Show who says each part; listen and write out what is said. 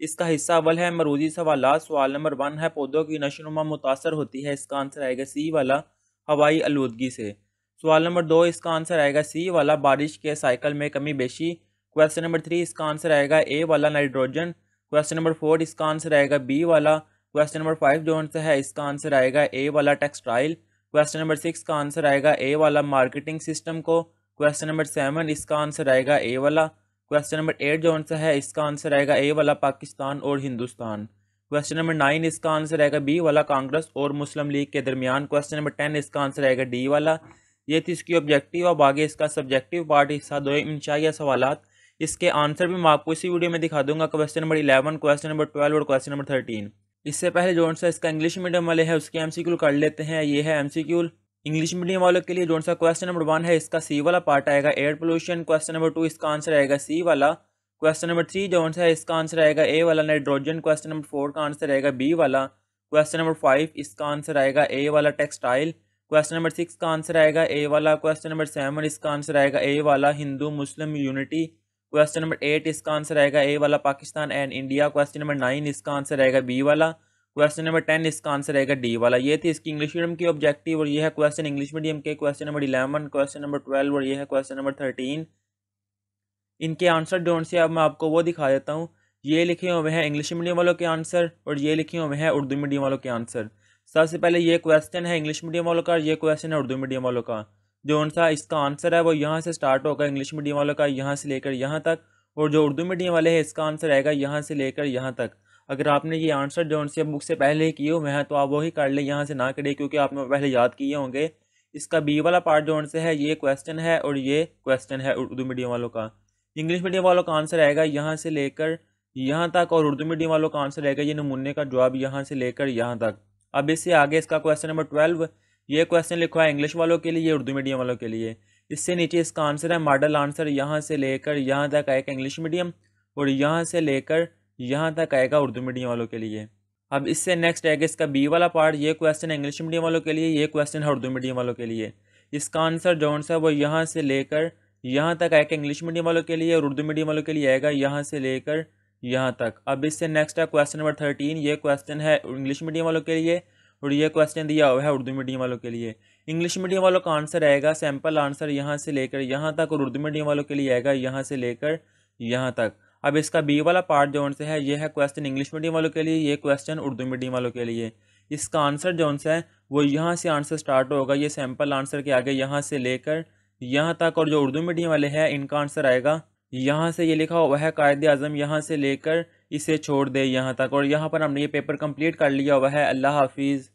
Speaker 1: इसका हिस्सा अव्वल है मरूजी सवालात। सवाल नंबर 1 है पौधों की नशोनुमा मुतासर होती है, इसका आंसर आएगा सी वाला हवाई आलूदगी से। सवाल नंबर 2 इसका आंसर आएगा सी वाला बारिश के साइकिल में कमी बेशी। क्वेश्चन नंबर 3 इसका आंसर आएगा ए वाला नाइट्रोजन। क्वेश्चन नंबर 4 इसका आंसर आएगा बी वाला। क्वेश्चन नंबर 5 जो आंसर है इसका आंसर आएगा ए वाला टेक्सटाइल। क्वेश्चन नंबर 6 का आंसर आएगा ए वाला मार्केटिंग सिस्टम को। क्वेश्चन नंबर 7 इसका आंसर आएगा ए वाला। क्वेश्चन नंबर 8 जो आंसर है इसका आंसर आएगा ए वाला पाकिस्तान और हिंदुस्तान। क्वेश्चन नंबर 9 इसका आंसर आएगा बी वाला कांग्रेस और मुस्लिम लीग के दरमियान। क्वेश्चन नंबर 10 इसका आंसर आएगा डी वाला। ये थी इसकी ऑब्जेक्टिव। अब आगे इसका सब्जेक्टिव पार्ट हिस्सा 2 इंशाइया सवालात। इसके आंसर भी मैं आपको इसी वीडियो में दिखा दूंगा। क्वेश्चन नंबर 11, क्वेश्चन नंबर 12 और क्वेश्चन नंबर 13। इससे पहले जो सा इसका इंग्लिश मीडियम वाले है उसके एमसीक्यू कर लेते हैं। ये है एमसीक्यू इंग्लिश मीडियम वालों के लिए। जो सा क्वेश्चन नंबर 1 है इसका सी वाला पार्ट आएगा एयर पोल्यूशन। क्वेश्चन नंबर 2 इसका आंसर आएगा सी वाला। क्वेश्चन नंबर 3 जो है इसका आंसर आएगा ए वाला नाइट्रोजन। क्वेश्चन नंबर 4 का आंसर आएगा बी वाला। क्वेश्चन नंबर 5 इसका आंसर आएगा ए वाला टेक्सटाइल। क्वेश्चन नंबर 6 का आंसर आएगा ए वाला। क्वेश्चन नंबर 7 इसका आंसर आएगा ए वाला Hindu Muslim unity. Question number 8 इसका आंसर आएगा ए वाला Pakistan and India. Question number 9 इसका आंसर आएगा बी वाला। क्वेश्चन नंबर 10 इसका आंसर आएगा डी वाला। ये थी इसकी इंग्लिश मीडियम की ऑब्जेक्टिव और ये है क्वेश्चन इंग्लिश मीडियम के। क्वेश्चन नंबर 11, क्वेश्चन नंबर 12 और ये है क्वेश्चन नंबर 13। इनके आंसर जो से अब मैं आपको वो दिखा देता हूँ। ये लिखे हुए हैं इंग्लिश मीडियम वालों के आंसर और ये लिखे हुए हैं उर्दू मीडियम वालों के आंसर। सबसे पहले ये क्वेश्चन है इंग्लिश मीडियम वालों का और ये क्वेश्चन है उर्दू मीडियम वालों का। जो सा इसका आंसर है वो यहाँ से स्टार्ट होगा इंग्लिश मीडियम वालों का यहाँ से लेकर यहाँ तक, और जो उर्दू मीडियम वाले हैं इसका आंसर आएगा यहाँ से लेकर यहाँ तक। अगर आपने ये आंसर जो से बुक से पहले ही किए हुए हैं तो आप वही कर लें, यहाँ से ना करें क्योंकि आपने पहले याद किए होंगे। इसका बी वाला पार्ट जो से है ये क्वेश्चन है और ये क्वेश्चन है उर्दू मीडियम वालों का। इंग्लिश मीडियम वालों का आंसर आएगा यहाँ से लेकर यहाँ तक और उर्दू मीडियम वालों का आंसर आएगा ये नमूने का जवाब यहाँ से लेकर यहाँ तक। अब इससे आगे इसका क्वेश्चन नंबर 12, ये क्वेश्चन लिखा है इंग्लिश वालों के लिए, उर्दू मीडियम वालों के लिए। इससे नीचे इसका आंसर है मॉडल आंसर, यहाँ से लेकर यहाँ तक आएगा इंग्लिश मीडियम और यहाँ से लेकर यहाँ तक आएगा उर्दू मीडियम वालों के लिए। अब इससे नेक्स्ट आएगा इसका बी वाला पार्ट, ये क्वेश्चन है इंग्लिश मीडियम वालों के लिए, ये क्वेश्चन है उर्दू मीडियम वालों के लिए। इसका आंसर जो सा वो यहाँ से लेकर यहाँ तक आएगा इंग्लिश मीडियम वालों के लिए और उर्दू मीडियम वालों के लिए आएगा यहाँ से लेकर यहाँ तक। अब इससे नेक्स्ट है क्वेश्चन नंबर 13, ये क्वेश्चन है इंग्लिश मीडियम वालों के लिए और ये क्वेश्चन दिया हुआ है उर्दू मीडियम वालों के लिए। इंग्लिश मीडियम वालों का आंसर आएगा सैम्पल आंसर यहाँ से लेकर यहाँ तक और उर्दू मीडियम वालों के लिए आएगा यहाँ से लेकर यहाँ तक। अब इसका बी वाला पार्ट जो से है ये है क्वेश्चन इंग्लिश मीडियम वालों के लिए, ये क्वेश्चन उर्दू मीडियम वालों के लिए। इसका आंसर जो सा है वो यहाँ से आंसर स्टार्ट होगा, ये सैम्पल आंसर के आगे यहाँ से लेकर यहाँ तक, और जो उर्दू मीडियम वाले हैं इनका आंसर आएगा यहाँ से ये लिखा हुआ है कायदे आज़म यहाँ से लेकर इसे छोड़ दे यहाँ तक। और यहाँ पर हमने ये पेपर कंप्लीट कर लिया हुआ है। अल्लाह हाफिज़।